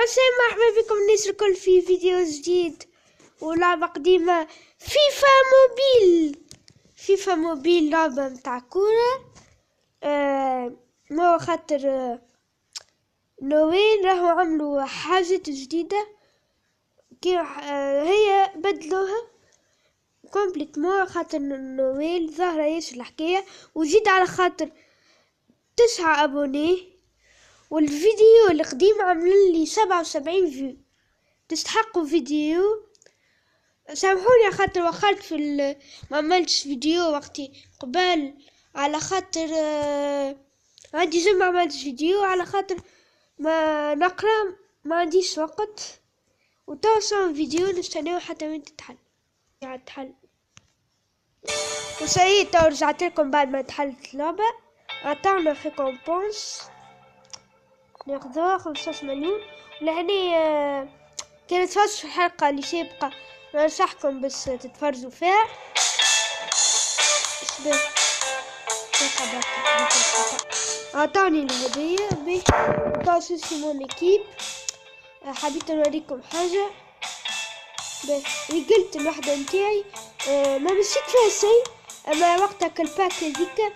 السلام مرحبا بكم الناس الكل في فيديو جديد ولعبة قديمة فيفا موبيل لعبة متاع كورة. ما خاطر نويل راهو عملوا حاجات جديدة كي هي بدلوها كومبليتمون خاطر نويل ظاهرة ياسر الحكاية وزيد على خاطر 9 أبونيه والفيديو القديم عمل لي 77 فيو. تستحقوا فيديو. سامحوني خاطر وخرت ما عملتش فيديو وقتي قبل على خاطر عندي زي ما عملتش فيديو على خاطر ما نقرا ما عنديش وقت وتوصل فيديو نستناو حتى وين تتحل وسعي تو رجعت لكم بعد ما تحلت اللعبة. عطاونا ريكومبونس ناخذوها 15 مليون لهني. كانت فاش في الحلقة اللي سابقة ما ننصحكم بس تتفرجوا فيها. عطاني الهدية به تاسس في مون اكيب. حبيت نوريكم حاجة به قلت الوحدة نتاعي ما مشيت فيها شيء اما وقتها الباك هذيك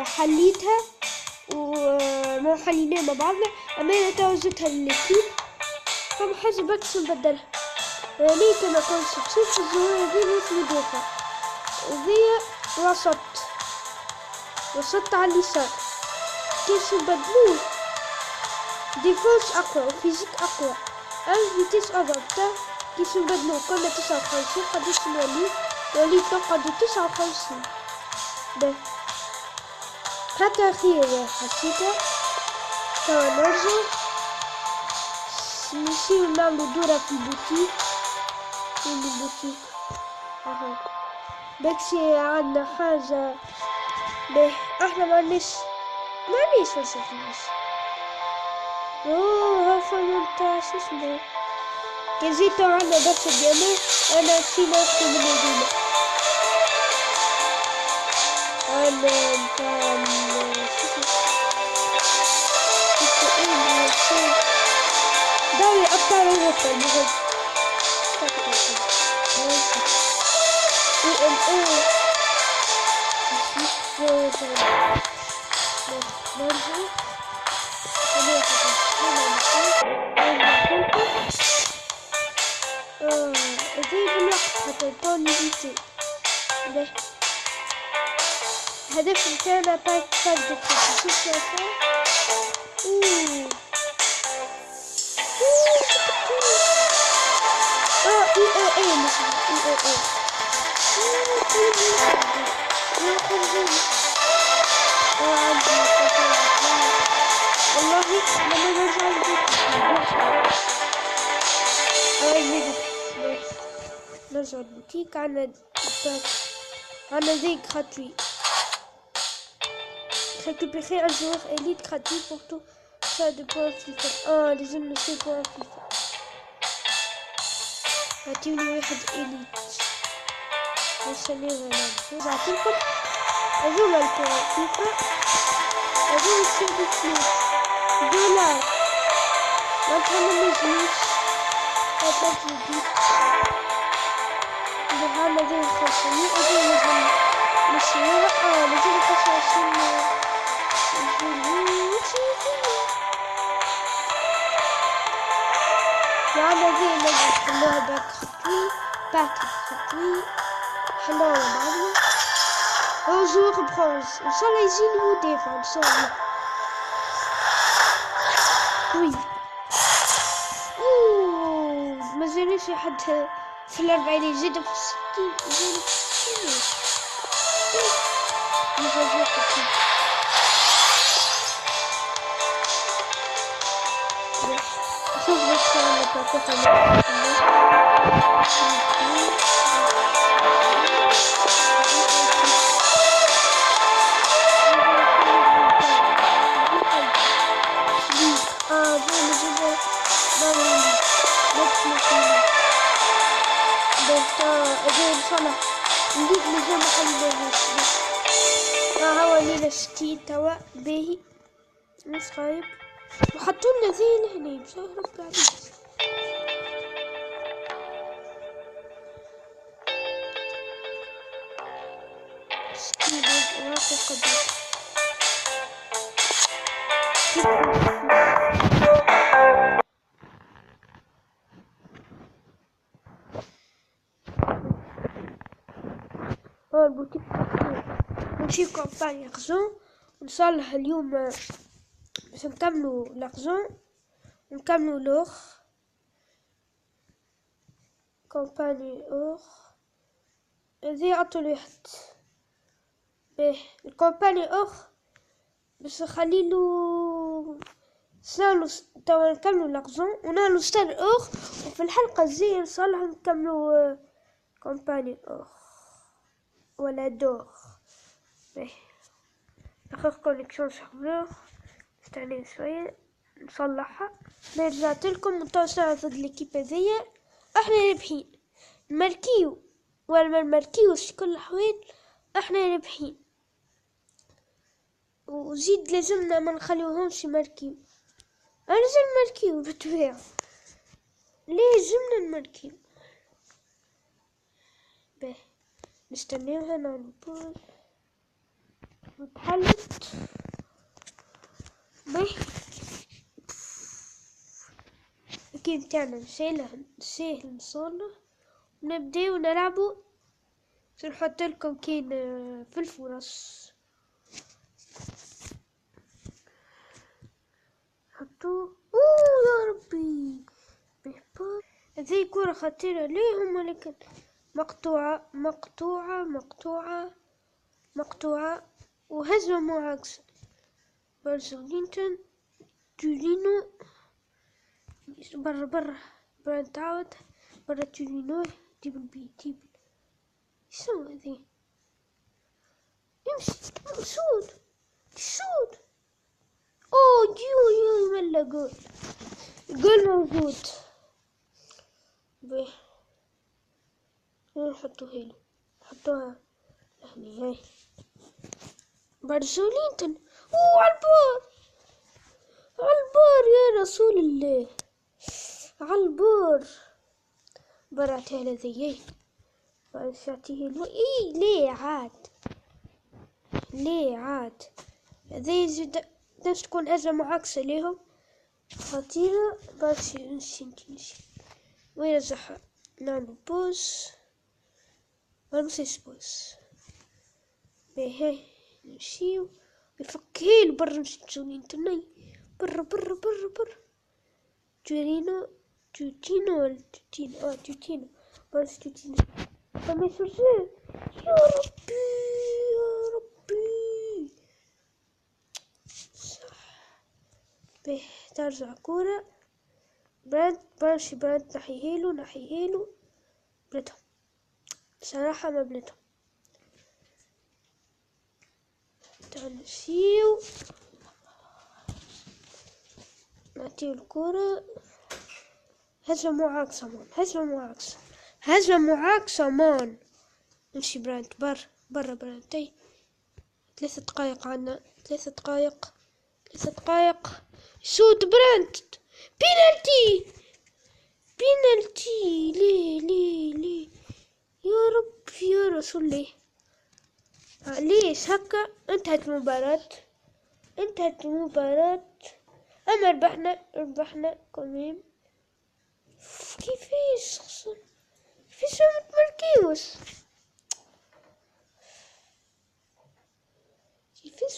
حليتها وما حليناها مع بعضنا اما انا توزتها للاكيب فما حاجة بس نبدلها. ليك انا كنت شفت الزهور هذي ناس مدافع وذي وسط على اليسار كيف نبدلوه ديفونس اقوى وفيزيك اقوى فيتيس ادابتر كيف نبدلوه كنا 59 قداش نولي تقعدوا 59 ده حتى خير حسيتها. توا نرجع نمشيو نعملو دورة في البوتيك بكسي عندنا حاجة به احنا معنيش فلوس. هفا متاع شو اسمه كي زيتو عندنا بس الديامات انا في ناس من المدينة انا متاع دوري أبطال أوروبا المهم زي بالوقت حتى يطولني بيتي. هدف متاعنا باك صدق شوف والله لما نرجع البيت نرجع البوتيك عنا ذيك خطوي récupérer un joueur élite gratuit pour tout ça de points FIFA. لازم نشري points FIFA. هاتيولي واحد إليت نسميه رونالدو. نعطيكم هذوما البوان فيفا هذوما يصير بفلوس $. ما نجموش هذا جديد هذا زي 500 هذا لازم نشريها. لازم 25 وعلى ذي نجد خلوها باك خطوي حلوة بعضنا. هو جوغ برونز ان شاء الله يجيني مدافع ان شاء الله. وي مازالش في حد في 40 يزيد في 60 يزيد في شوف بس انا كاتبها نجيب لزوم محل هو ليلة 60 توا باهي مش خايب. وحطولنا زي الهني بصراحة رب العالمين. البوتيك نمشي كومباني خزون ونصلح اليوم باش نكملو لخزون ونكملو لوخ كومباني اوخ هذي عطل واحد باه الكومباني اوخ باش نخليلو سالو توا نكملو لخزون ونالو ستار اوخ وفي الحلقة الجاية نصلح نكملو كومباني اوخ ولا دوخ باه ناخذ كونيكسيون شغلوه نستنى شوية نصلحها رجعتلكم وتوصلوا ضد ليكيب هذيا احنا رابحين الماركيو ولا ما الماركيوش في كل الأحوال احنا رابحين وزيد لازمنا ما نخليوهمش يماركيو لازم نماركيو بالطبيعة لازمنا نماركيو باه نستناوها نعمل بوز وتحلت باه الجيم تاعنا سهل نصلح ونبداو نلعبو سنحطلكم كاين في الفرص حطوه يا ربي هذي كرة خطيرة ليهم ولكن مقطوعة وهزمة معاكسة برشلونة تورينو برا نتعاود برا تورينو تيبل شو هذي يمشي شوت اوه يو ملا جول موجود به نحطوها هني هاي برشلونة عالبار يا رسول الله عالبار برعتها لذي برشاتيه ليه عاد هذي زد باش تكون أزمة معاكسة ليهم خطيرة باش نمشي وين الزحمة نعمل بوز ونمسيش بوز باهي نمشيو يفكيل برا نمشي تسونين تني برا توتينو برا توتينو فما يسوسين يا ربي صح به ترجع كورة براند نحيهيلو بلدهم بصراحة ما بلدهم تنسيو نعطيو الكورة هزمة معاكسة مان نمشي براند برا براند 3 دقايق عنا 3 دقايق شوت براند بينالتي ليه يا رب يا رسول الله ليش هكا انتهت المباراة اما ربحنا كمان كيفاش خسر كيفاش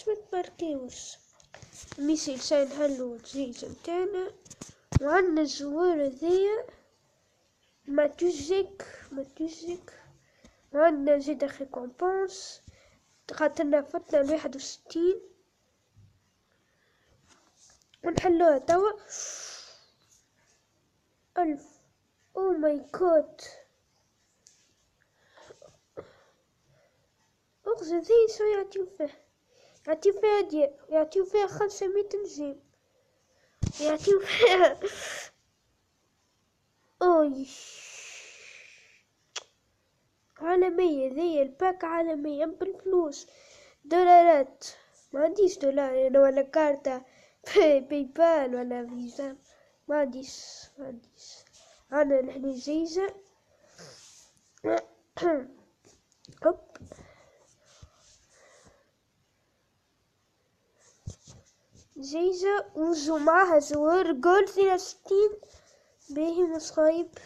ما تماركيوش ميسي لسان هلو الجيزة متاعنا وعندنا الزوار هذيا ماتوزيك وعندنا زيد ريكومبونس خاطرنا فتنا 61 ونحلوها توا 1000 او ماي جاد اغزى ذي شو يعطيو فيها 500 نجيم يعطيو فيها اوي عالمية ذي الباك عالمية بالفلوس دولارات ما عنديش دولار انا ولا كارتة باي بال ولا فيزا، ما عنديش. انا نحن جيزة. هوب جيزة معها زوار جول 63 باهي مصايب.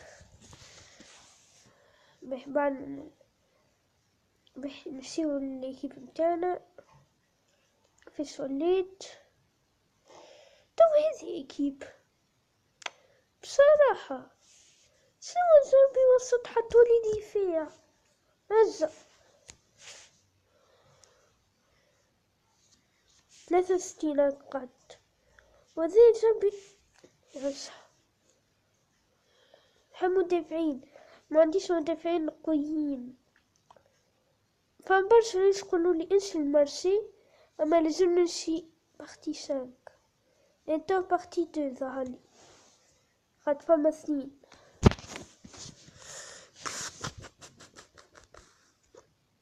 بعد نمشيو للإيكيب متاعنا فيش وليت. تو هذه إيكيب بصراحة سوا زربي وسط حطولي دفاع هزة 63 قعد وذي زربي هزة. مدافعين ما عنديش مدافعين قويين، فبرشا ناس يقولولي انسي المارسي، اما لازم نمشي بارتي 5 انتو بارتي 2 ظهرلي خاطر فما 2.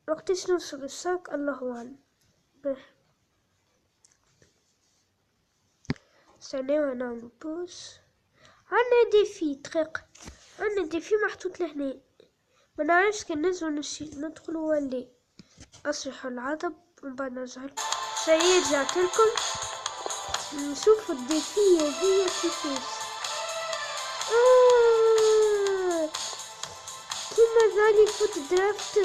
وقتاش نوصل الساك الله اعلم. استناو نعمل بوس. عندنا ديفي دقيقة، عندنا ديفي محطوط لهنا، ما نعرفش كان ننزلو ندخلو ولا اصلحوا العضب ومن بعد نرجع سيرجعت لكم نشوفوا الديفي هي كيفاش. كيما ذالي فوت درافت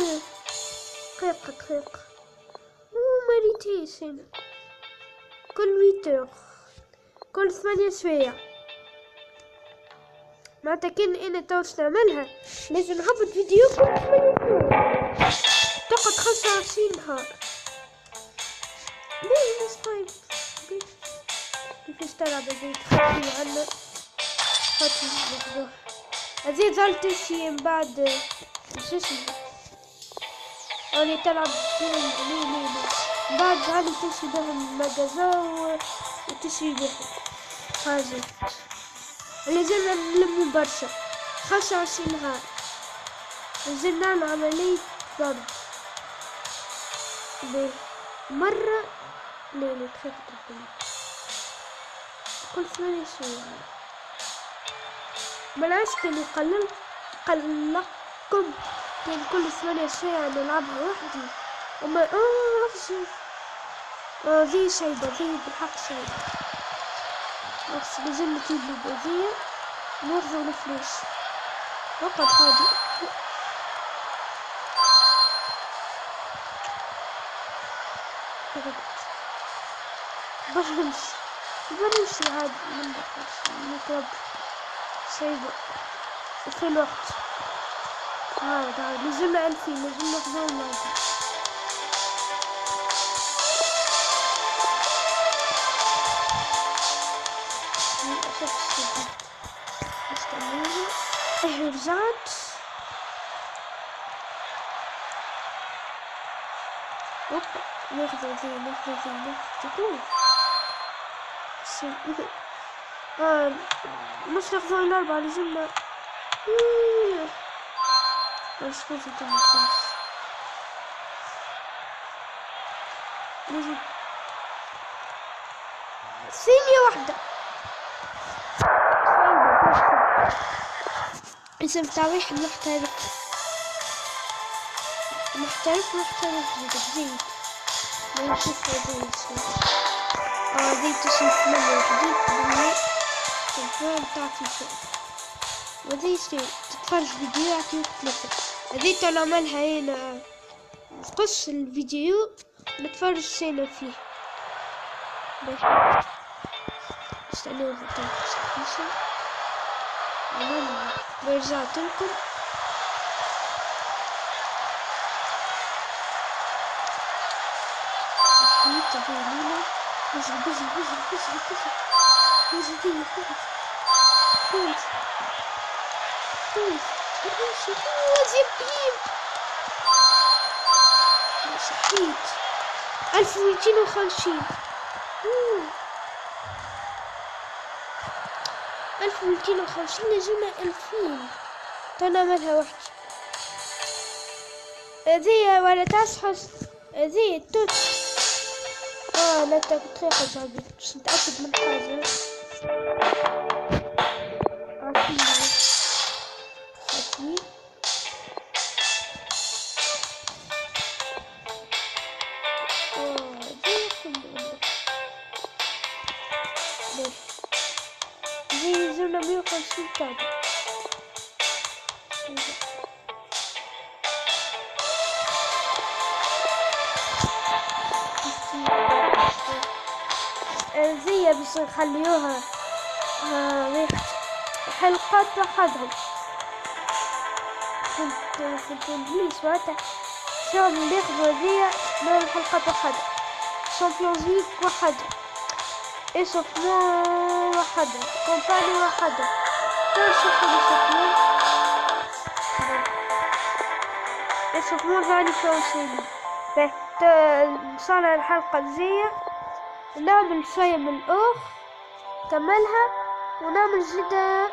دقيقة ماريتيش هنا كل 8 كل 8 سوايع. معناتها كان انا توش نعملها لازم نهبط فيديو كل 8 سوايع تقعد 25 نهار. ليه مصايب كيفاش تلعب هذي تخلي عنا خاطر لحظة هذي ظلت شي من بعد شو اسمه راني تلعب ليه بعد هذي تمشي بهم مجازا وتشري بهم حاجة. لازمنا نلمو برشا 25 نهار، لازم نعمل عملية ضرب مرة ليلة خفت كل 8 سوايع. ملعبش كان قلقكم كان كل 8 سوايع نلعبها وحدي وما أخشى ذي شايبة ذي بالحق شايبة بس لازم نجيب البذية ناخذو الفلوس وقت هادي برمشي عادي من نقرب شايبة في الوقت هذا لازمنا 2000 لازم ناخذو الماضي. رجعت ناخذ مش ناخذ الأربعة لازمنا مش فوزي تنسيس لازم ثانية واحدة اسم تعويح محترف زيد ما نشوف هذا زيد تشوف منه جديد بالماء الفرن بتاعتي فوق وذي يصير تتفرج فيديوهات مختلفة. هذيك نعملها هنا نقص الفيديو نتفرج سنة فيه باش استنوا تنفس خمسة أنا رجعت لكم صحيت هذينا بزي صحيت 1250 1250 لازمنا 2000 تنعملها وحدي. هذه ولا تصحص هذه توت لا تطريقة صاحبي باش نتأكد من حاجة. عطيني زي زونا 150 طابع. زي بس نخليوها حلقات وحدهم في الانجليز معناتها شغل ناخدو هذيا من الحلقات وحدها، شامبيونز ليغ وحدها، ايشوفمون وحدها، كومباني وحدها. ايشوفمون ثاني فرنسي. نصنع الحلقة زي نعمل شوية من الأخ كملها ونعمل زيادة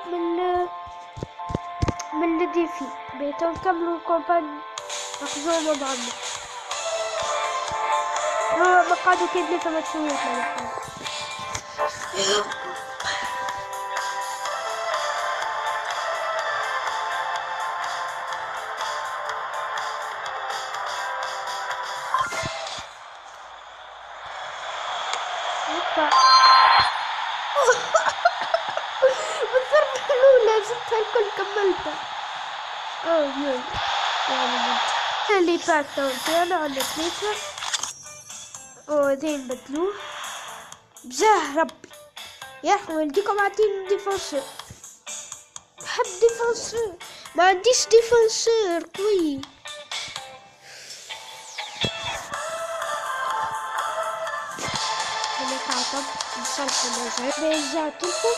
من الديفي بيتو نكملوا الكومباني ناخذوها مع بعضنا. ما قعدوا كي 3 ماتشات بالضربة الأولى زدتها الكل كملتها. يوي اللي باكتون تاعنا عندنا 3 وذين بدلوه بجاه ربي. يا أخي ولديكم عاطين ديفونسور، نحب ديفونسور، ما عنديش ديفونسور قوي. أنا كعطب نصلحو المجال رجعتلكم.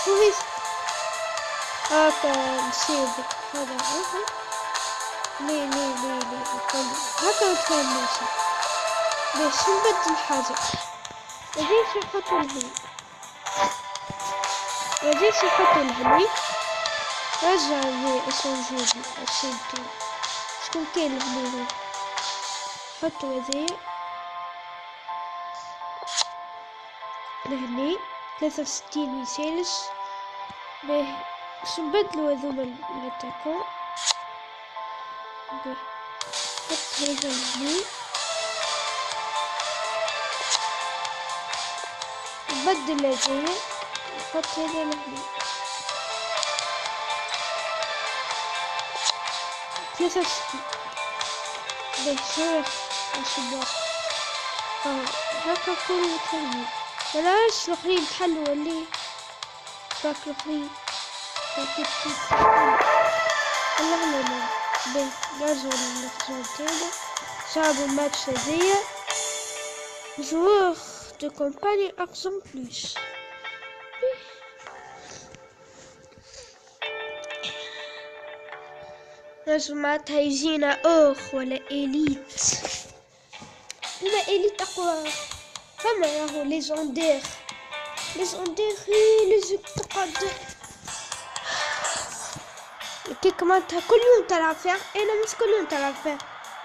شوفي هاكا نسيبك هذا ليه هاكا نتفاهم ماشي باش نبدل حاجة. هذيك نحطو الهني، هذيك نحطو الهني. رجع لي اسونجيبي السنتين شكون كاين الهني. نحطو هذيا لهني 63 مثالس. باش نبدلو هذوما الاتاكون. نحط هذا لهني نبدل هذايا نحط هذا لهني 63. باهي شوية الشباك هاكا كل متفاهمين. ملعرفش الآخرين تحلوا ولا باك الآخرين والله ما نعرف. باهي نرجعو للخزون تاعنا. صعبو الماتش هذايا joueur de campagne argent plus. لازم معناتها يجينا أخ ولا إليت. بما إليت أقوى فما راهو ليجندير لازم تقعد كيك معناتها كل يوم تلعب فيه. أنا مش كل يوم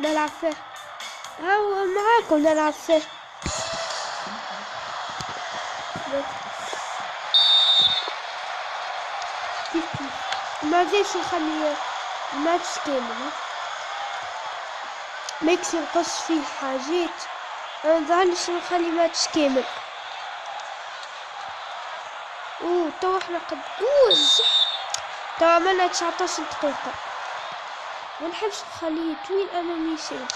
نلعب فيه هاو معاكم نلعب فيه. ما زيش نخلي الماتش كامل ماكس ينقص فيه حاجات. انا مظهرليش نخلي ماتش كامل. توا احنا قد توا عملنا 19 دقيقة. منحبش نخليه طويل انا ميسالش.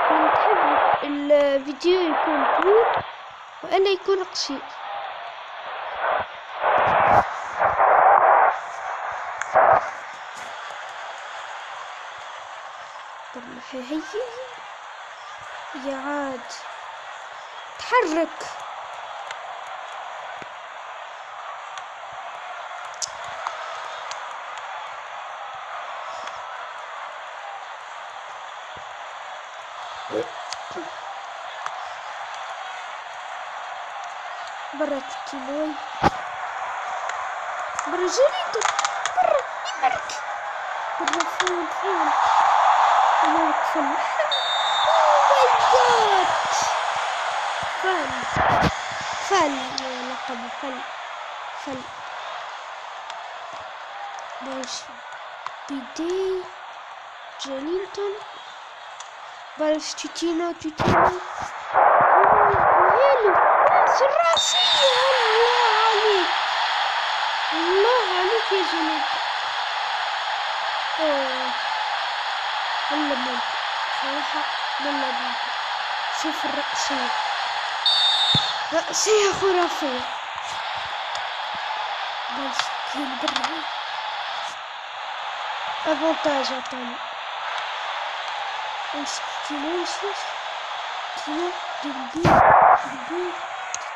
نحب الفيديو يكون طويل والا يكون قصير. هي يا عاد تحرك. برا تيتينو، برا جريدو، برا يمرك، برا فول يمرك فل. اوه ماي جاد، فل لقب فل ماشي. بيدي جولينتون، برش تيتينو هيلو راس الراسية. الله عليك يا جولينتون. هلا ممكن صراحة، هلا ممكن. شوف رأسية خرافية. بس كين برا افونتاج عطاني.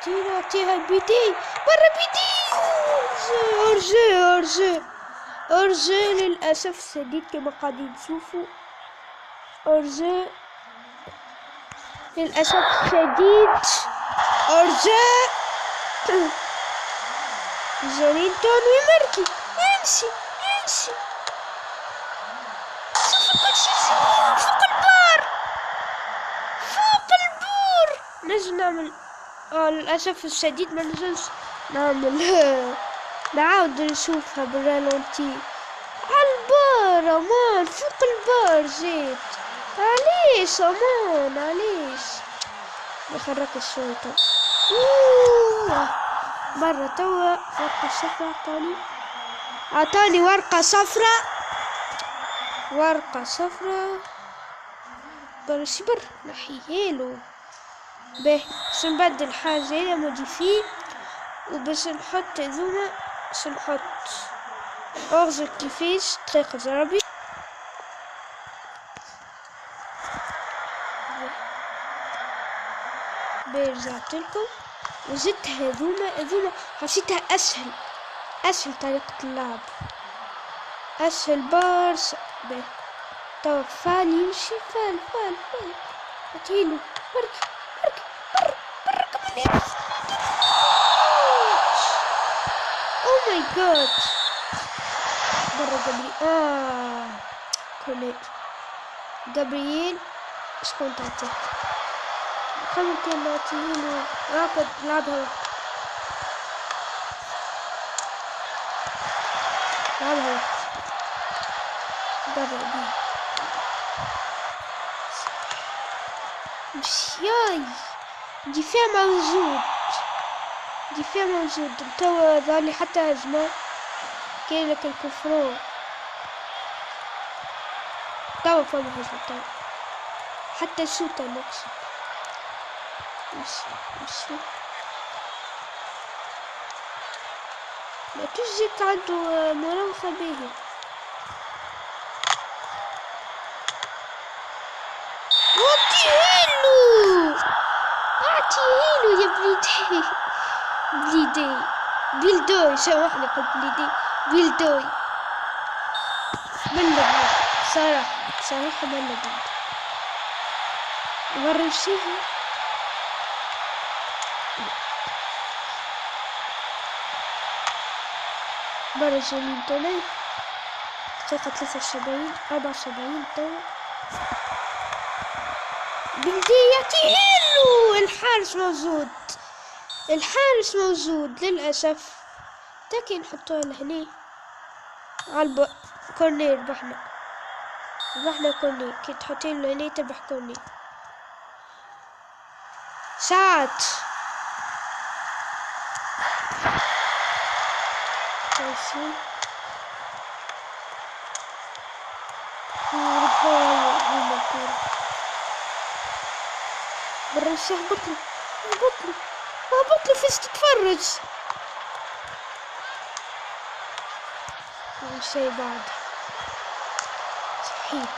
تيتينو اعطيها البيدي، برا بيدي. أرجي للأسف الشديد كما قاعدين تشوفوا. أرجي للأسف الشديد. أرجي جولينتون ويمركي يمشي فوق البور. نجم نعمل للأسف الشديد ما نجمش نعمل نعاود نشوفها بالرالونتي. عالبار امان، فوق البار جيت. علاش امان علاش نخرك الشوطة. مرة توا ورقة صفراء عطاني ورقة صفراء برشبر نحيهالو. باهي باش نبدل حاجة هنا موديفي، وباش نحط هذوما باش نحط أغزر كيفاش طريقة ضربي. باهي رجعتلكم وزدت هذوما حسيتها أسهل طريقة اللعب، أسهل برشا. باهي توا فال يمشي فال هاتيلو برك كمان. او ماي جاد برا جابرييل شكون تعطيه؟ خلو كان نعطيهولو راقد لعبها برا بيه مشياي. دفاع موجود توا ظهرلي حتى هجمة. كاين لك الكفرو توا فما هجمة توا حتى شوطة نقصد. مشي ما تجيك عنده مراوغة باهية. اعطيهيلو يا بليدوي سامحني قلت بليدوي ملا صراحة ملا مرة نسيها. مرة جولينتون دقيقة 73 توا بلدي يعطيهالو. الحارس موجود للأسف. تاكي نحطوها لهني عالب كورنير. ربحنا كورنير. كي تحطين لهني تربح كورنير. ساعات ماشي بالرشة هبطلي فيش تتفرج. شي بعد صحيت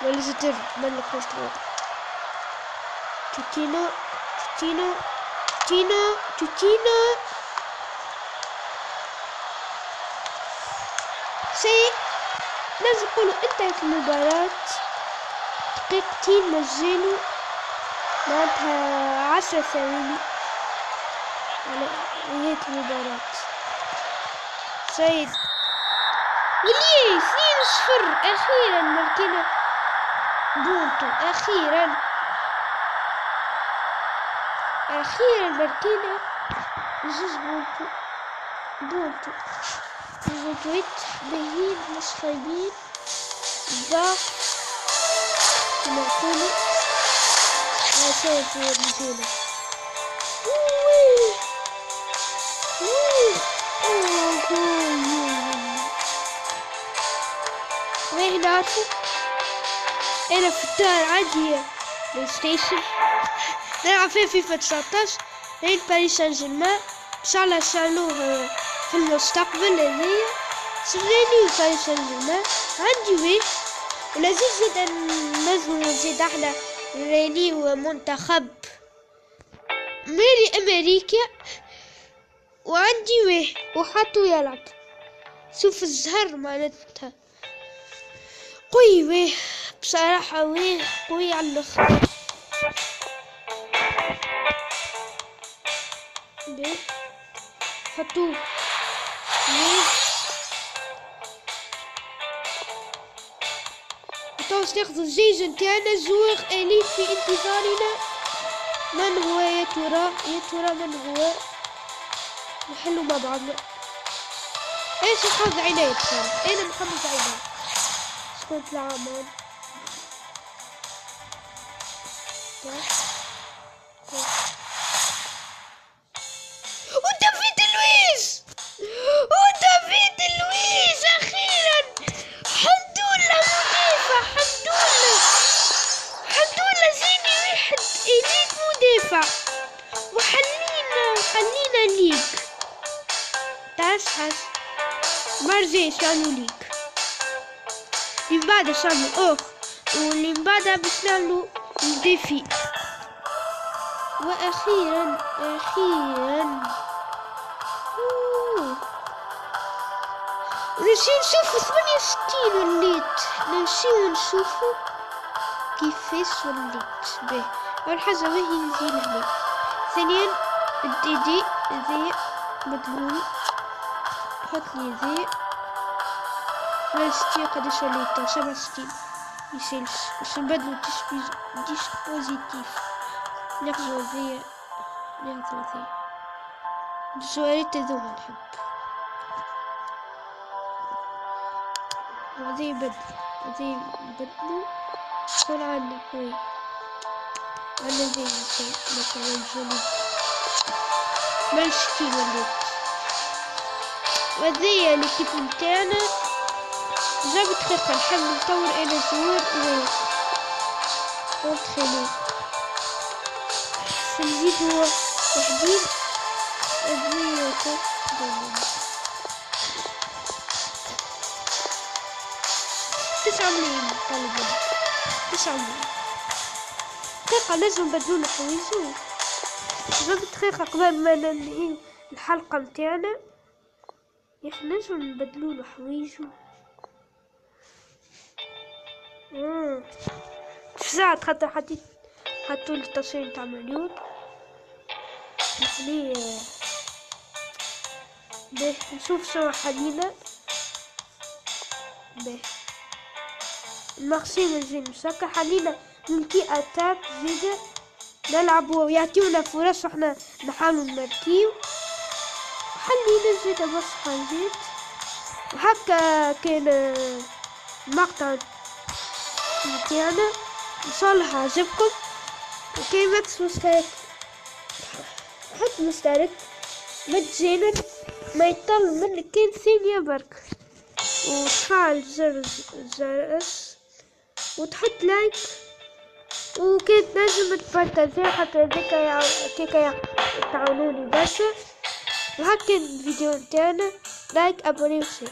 ولا زدر ملك مشروع. تيتينو شيء لازم نقولوا انتهت المباراة. دقيقتين مجاني معناتها 10 ثواني. على نهاية المباراة. سيد وليه 2-0. أخيرا ماركينا بونتو. أخيرا ماركينا زوز بونتو باهيين مش خايبين ضعف كما نقولوا. شايف الرجولة. وين نعرفوا انا في الدار عندي بلاي ستيشن نلعب فيه فيفا 19 لين باريس سان جيرمان. ان شاء الله شالوه في المستقبل. هذيا سريني باريس سان جيرمان عندي وين ولازم زيد نزيد احنا ريني ومنتخب مالي امريكا وعندي ويه وحطوا يلعب. شوف الزهر معناتها قوي ويه بصراحة ويه قوي على الاخر. بيه حطوه ويه وتوس ناخذ الجيش نتاعنا. الزوار اليف في انتظارنا. من هو يا ترى من هو؟ نحلو مع بعضنا. ايش نحافظ عيني بصراحة. انا محافظ عيني. شكون طلع مان؟ ودافيد لويز اخيرا. حمدولله مدافع. حمدولله زيني واحد اليت مدافع وحلينا ليك. تعرف مرزي شانو ليك اللي بعد شانو واللي بعد باش نعملو الديفي. واخيرا نمشي نشوفو 68 وليت. نمشيو نشوفو كيفاش وليت. باهي اول حاجه وهي نزيد هنا. ثانيا الدي ذي مدلول. حط لي ذي 68 قداش وليت 67 يسالش باش نبدلو ديسبوزيتيف. ناخذو ذي السؤالات هذوما نحب وذي بدلو شكون عندنا خويا. عندنا ذي مثلا جولي مالشتي وليت. وذي الكيب نتاعنا جابت دقيقة نحب نطور انا زوار ونتخيلو نزيدو وحدين. هذي 9 ملايين طالبين 9 ملايين دقيقة. لازم نبدلو حوايجو. جابت دقيقة قبل ما ننهي الحلقة متاعنا. ياخي لازم نبدلو حوايجو. تفزعت خاطر حطوا لي التصوير تاع مليون. يعني باش نشوف شنو حلينا. باش المغسيل زين مسكر حلينا نمكي اتاك زيد نلعبو ويعطيونا فرص وحنا نحاولو نمركيو. حلينا زيد بصحة زيد. وهكا كان مقطع متاعنا. ان شاء الله عجبكم. وكي ما مشترك حط مشترك مجانا ما يطل منك كان ثانية برك. وتفعل زر الجرس وتحط لايك. وكي تنجم تبارطاجي حتى هذيك تعاونوني برشا. وهكا الفيديو نتاعنا لايك ابوني وشير.